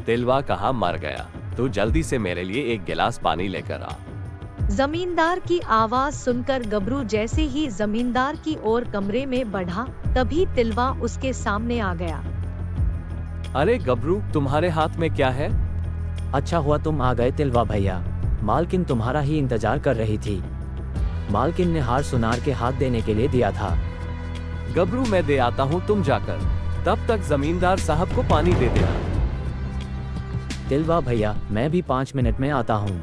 तिलवा कहाँ मर गया? तू जल्दी से मेरे लिए एक गिलास पानी लेकर आ। जमींदार की आवाज सुनकर गबरू जैसे ही जमींदार की ओर कमरे में बढ़ा, तभी तिलवा उसके सामने आ गया। अरे गबरू, तुम्हारे हाथ में क्या है? अच्छा हुआ तुम आ गए तिलवा भैया, मालकिन तुम्हारा ही इंतजार कर रही थी। मालकिन ने हार सुनार के हाथ देने के लिए दिया था। गबरू मैं दे आता हूँ, तुम जाकर तब तक जमींदार साहब को पानी दे देना। तिलवा भैया मैं भी 5 मिनट में आता हूँ।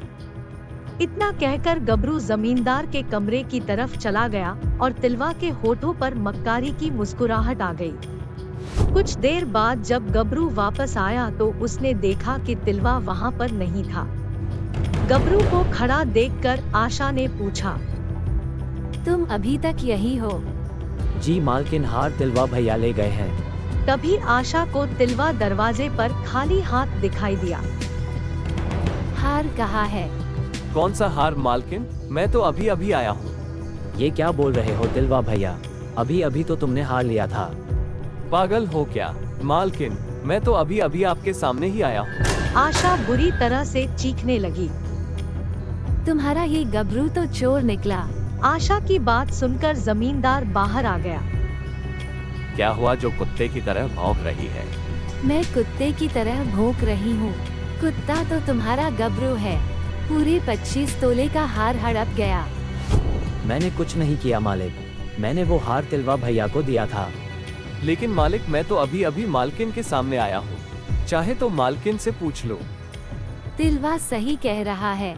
इतना कहकर गबरू जमींदार के कमरे की तरफ चला गया और तिलवा के होठों पर मक्कारी की मुस्कुराहट आ गई। कुछ देर बाद जब गबरू वापस आया तो उसने देखा कि तिलवा वहाँ पर नहीं था। गबरू को खड़ा देखकर आशा ने पूछा, तुम अभी तक यही हो? जी मालकिन, हार तिलवा भैया ले गए हैं। तभी आशा को तिलवा दरवाजे पर खाली हाथ दिखाई दिया। हार कहाँ है? कौन सा हार मालकिन? मैं तो अभी अभी आया हूँ। ये क्या बोल रहे हो तिलवा भैया, अभी अभी तो तुमने हार लिया था। पागल हो क्या मालकिन, मैं तो अभी अभी आपके सामने ही आया हूँ। आशा बुरी तरह से चीखने लगी। तुम्हारा ये गबरू तो चोर निकला। आशा की बात सुनकर जमींदार बाहर आ गया। क्या हुआ जो कुत्ते की तरह भौंक रही है? मैं कुत्ते की तरह भौंक रही हूँ? कुत्ता तो तुम्हारा गबरू है। पूरे 25 तोले का हार हड़प गया। मैंने कुछ नहीं किया मालिक, मैंने वो हार तिलवा भैया को दिया था। लेकिन मालिक मैं तो अभी अभी मालकिन के सामने आया हूँ, चाहे तो मालकिन से पूछ लो। तिलवा सही कह रहा है।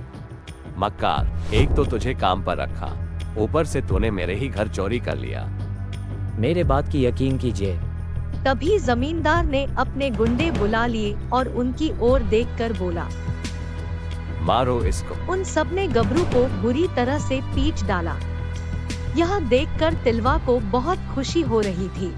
मक्कार, एक तो तुझे काम पर रखा, ऊपर से तूने मेरे ही घर चोरी कर लिया। मेरे बात की यकीन कीजिए। तभी जमींदार ने अपने गुंडे बुला लिए और उनकी ओर देखकर बोला, मारो इसको। उन सब ने गबरू को बुरी तरह से पीट डाला। यह देखकर तिलवा को बहुत खुशी हो रही थी।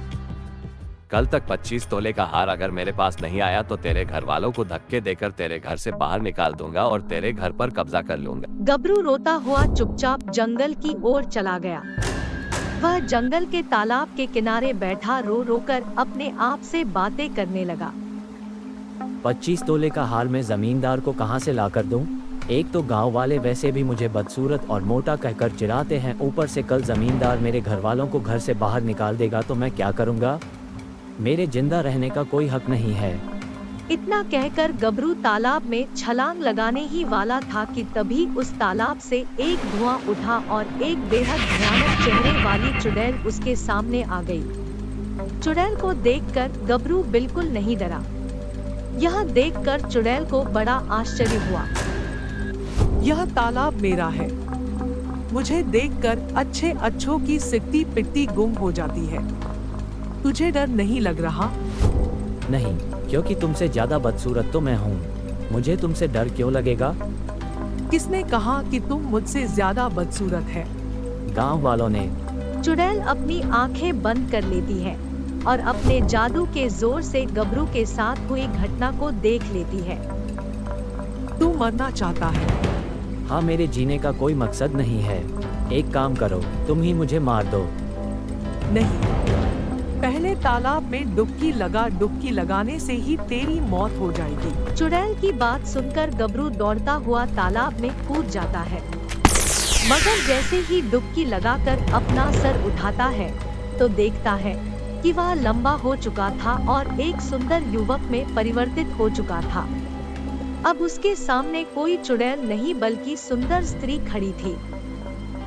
कल तक 25 तोले का हार अगर मेरे पास नहीं आया तो तेरे घर वालों को धक्के देकर तेरे घर से बाहर निकाल दूंगा और तेरे घर पर कब्जा कर लूंगा। गबरू रोता हुआ चुपचाप जंगल की ओर चला गया। वह जंगल के तालाब के किनारे बैठा रो रो कर अपने आप से बातें करने लगा। 25 तोले का हार मैं जमींदार को कहां से लाकर दूं? एक तो गांव वाले वैसे भी मुझे बदसूरत और मोटा कहकर चिढ़ाते हैं, ऊपर से कल जमींदार मेरे घर वालों को घर से बाहर निकाल देगा तो मैं क्या करूंगा? मेरे जिंदा रहने का कोई हक नहीं है। इतना कहकर गबरू तालाब में छलांग लगाने ही वाला था कि तभी उस तालाब से एक धुआं उठा और एक बेहद भयानक चेहरे वाली चुड़ैल उसके सामने आ गई। चुड़ैल को देखकर गबरू बिल्कुल नहीं डरा। यह देखकर चुड़ैल को बड़ा आश्चर्य हुआ। यह तालाब मेरा है। मुझे देखकर अच्छे अच्छों की सिकती पिट्टी गुम हो जाती है। तुझे डर नहीं लग रहा? नहीं, क्योंकि तुमसे ज्यादा बदसूरत तो मैं हूँ। मुझे तुमसे डर क्यों लगेगा? किसने कहा कि तुम मुझसे ज्यादा बदसूरत है? गांव वालों ने। चुड़ैल अपनी आंखें बंद कर लेती है और अपने जादू के जोर से गबरू के साथ हुई घटना को देख लेती है। तू मरना चाहता है? हाँ, मेरे जीने का कोई मकसद नहीं है। एक काम करो, तुम ही मुझे मार दो। नहीं, पहले तालाब में डुबकी लगा। डुबकी लगाने से ही तेरी मौत हो जाएगी। चुड़ैल की बात सुनकर गबरू दौड़ता हुआ तालाब में कूद जाता है, मगर जैसे ही डुबकी लगाकर अपना सर उठाता है तो देखता है कि वह लंबा हो चुका था और एक सुंदर युवक में परिवर्तित हो चुका था। अब उसके सामने कोई चुड़ैल नहीं बल्कि सुंदर स्त्री खड़ी थी,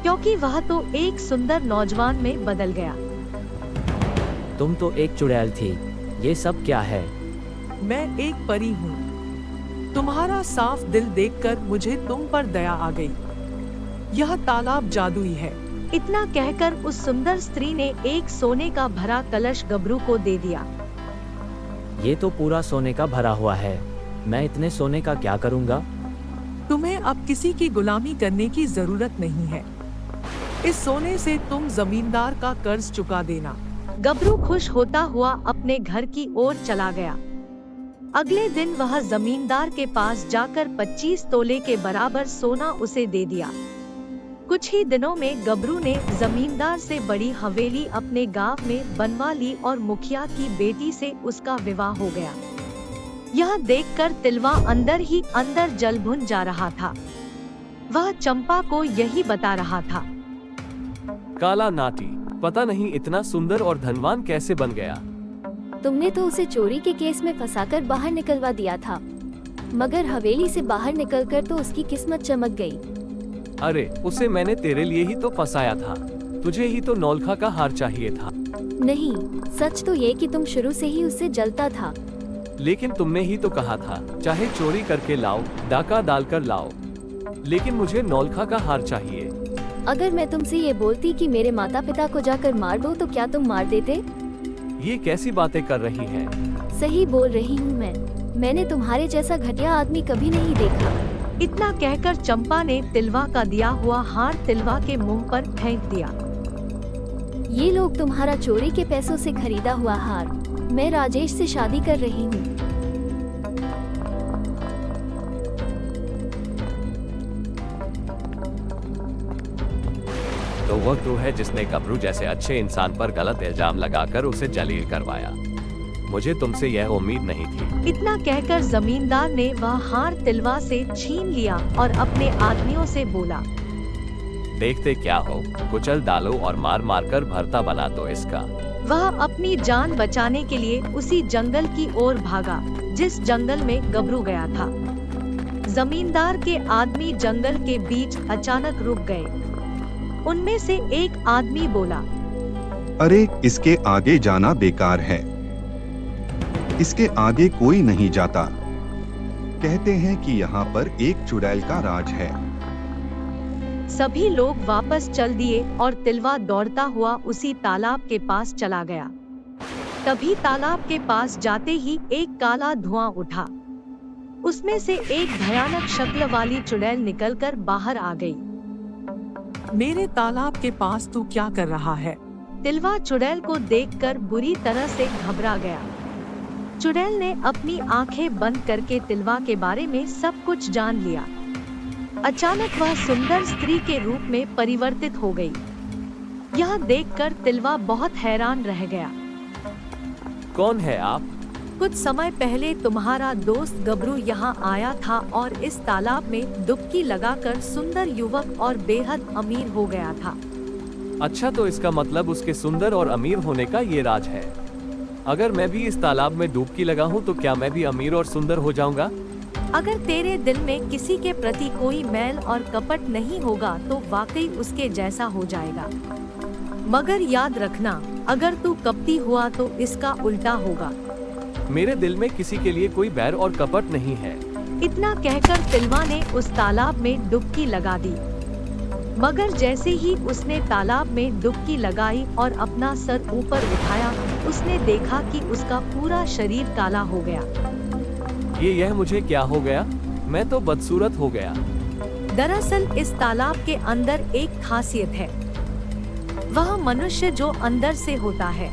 क्योंकि वह तो एक सुंदर नौजवान में बदल गया। तुम तो एक चुड़ैल थी, ये सब क्या है? मैं एक परी हूँ। तुम्हारा साफ दिल देखकर मुझे तुम पर दया आ गई। यह तालाब जादुई है। इतना कहकर उस सुंदर स्त्री ने एक सोने का भरा कलश गबरू को दे दिया। ये तो पूरा सोने का भरा हुआ है। मैं इतने सोने का क्या करूँगा? तुम्हें अब किसी की गुलामी करने की जरूरत नहीं है। इस सोने से तुम जमींदार का कर्ज चुका देना। गबरू खुश होता हुआ अपने घर की ओर चला गया। अगले दिन वह जमींदार के पास जाकर 25 तोले के बराबर सोना उसे दे दिया। कुछ ही दिनों में गबरू ने जमींदार से बड़ी हवेली अपने गांव में बनवा ली और मुखिया की बेटी से उसका विवाह हो गया। यह देखकर तिलवा अंदर ही अंदर जल भुन जा रहा था। वह चंपा को यही बता रहा था। काला नाटी, पता नहीं इतना सुंदर और धनवान कैसे बन गया। तुमने तो उसे चोरी के केस में फंसाकर बाहर निकलवा दिया था, मगर हवेली से बाहर निकलकर तो उसकी किस्मत चमक गई। अरे उसे मैंने तेरे लिए ही तो फंसाया था, तुझे ही तो नौलखा का हार चाहिए था। नहीं, सच तो ये कि तुम शुरू से ही उससे जलता था। लेकिन तुमने ही तो कहा था चाहे चोरी करके लाओ, डाका डालकर लाओ, लेकिन मुझे नौलखा का हार चाहिए। अगर मैं तुमसे ये बोलती कि मेरे माता पिता को जाकर मार दो तो क्या तुम मार देते? ये कैसी बातें कर रही है? सही बोल रही हूँ मैंने तुम्हारे जैसा घटिया आदमी कभी नहीं देखा। इतना कहकर चंपा ने तिलवा का दिया हुआ हार तिलवा के मुंह पर फेंक दिया। ये लोग तुम्हारा चोरी के पैसों से खरीदा हुआ हार, मैं राजेश से शादी कर रही हूँ। तो वो तू है जिसने गबरू जैसे अच्छे इंसान पर गलत इल्जाम लगाकर उसे जलील करवाया। मुझे तुमसे यह उम्मीद नहीं थी। इतना कहकर जमींदार ने वह हार तिलवा से छीन लिया और अपने आदमियों से बोला, देखते क्या हो, कुचल डालो और मार मार कर भरता बना दो इसका। वह अपनी जान बचाने के लिए उसी जंगल की ओर भागा जिस जंगल में गबरू गया था। जमींदार के आदमी जंगल के बीच अचानक रुक गए। उनमें से एक आदमी बोला, अरे इसके आगे जाना बेकार है, इसके आगे कोई नहीं जाता। कहते हैं कि यहाँ पर एक चुड़ैल का राज है। सभी लोग वापस चल दिए और तिलवा दौड़ता हुआ उसी तालाब के पास चला गया। तभी तालाब के पास जाते ही एक काला धुआं उठा। उसमें से एक भयानक शक्ल वाली चुड़ैल निकलकर बाहर आ गई। मेरे तालाब के पास तू क्या कर रहा है? तिलवा चुड़ैल को देखकर बुरी तरह से घबरा गया। चुड़ैल ने अपनी आंखें बंद करके तिलवा के बारे में सब कुछ जान लिया। अचानक वह सुंदर स्त्री के रूप में परिवर्तित हो गई। यह देखकर तिलवा बहुत हैरान रह गया। कौन है आप? कुछ समय पहले तुम्हारा दोस्त गबरू यहाँ आया था और इस तालाब में डुबकी लगाकर सुंदर युवक और बेहद अमीर हो गया था। अच्छा, तो इसका मतलब उसके सुंदर और अमीर होने का ये राज है। अगर मैं भी इस तालाब में डुबकी लगाऊं तो क्या मैं भी अमीर और सुंदर हो जाऊंगा? अगर तेरे दिल में किसी के प्रति कोई मैल और कपट नहीं होगा तो वाकई उसके जैसा हो जाएगा। मगर याद रखना, अगर तू कपटी हुआ तो इसका उल्टा होगा। मेरे दिल में किसी के लिए कोई बैर और कपट नहीं है। इतना कहकर तिलवा ने उस तालाब में डुबकी लगा दी। मगर जैसे ही उसने तालाब में डुबकी लगाई और अपना सर ऊपर उठाया, उसने देखा कि उसका पूरा शरीर काला हो गया। यह मुझे क्या हो गया? मैं तो बदसूरत हो गया। दरअसल इस तालाब के अंदर एक खासियत है, वह मनुष्य जो अंदर से होता है।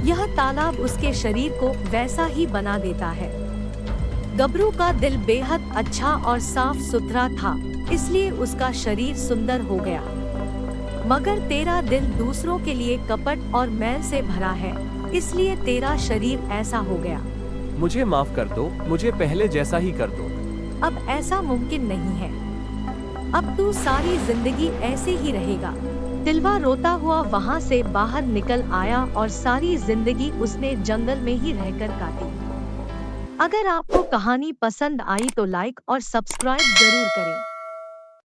यह तालाब उसके शरीर को वैसा ही बना देता है। गबरू का दिल बेहद अच्छा और साफ सुथरा था, इसलिए उसका शरीर सुंदर हो गया। मगर तेरा दिल दूसरों के लिए कपट और मैल से भरा है, इसलिए तेरा शरीर ऐसा हो गया। मुझे माफ कर दो, मुझे पहले जैसा ही कर दो। अब ऐसा मुमकिन नहीं है। अब तू सारी जिंदगी ऐसे ही रहेगा। तिलवा रोता हुआ वहाँ से बाहर निकल आया और सारी जिंदगी उसने जंगल में ही रहकर काटी। अगर आपको कहानी पसंद आई तो लाइक और सब्सक्राइब जरूर करें।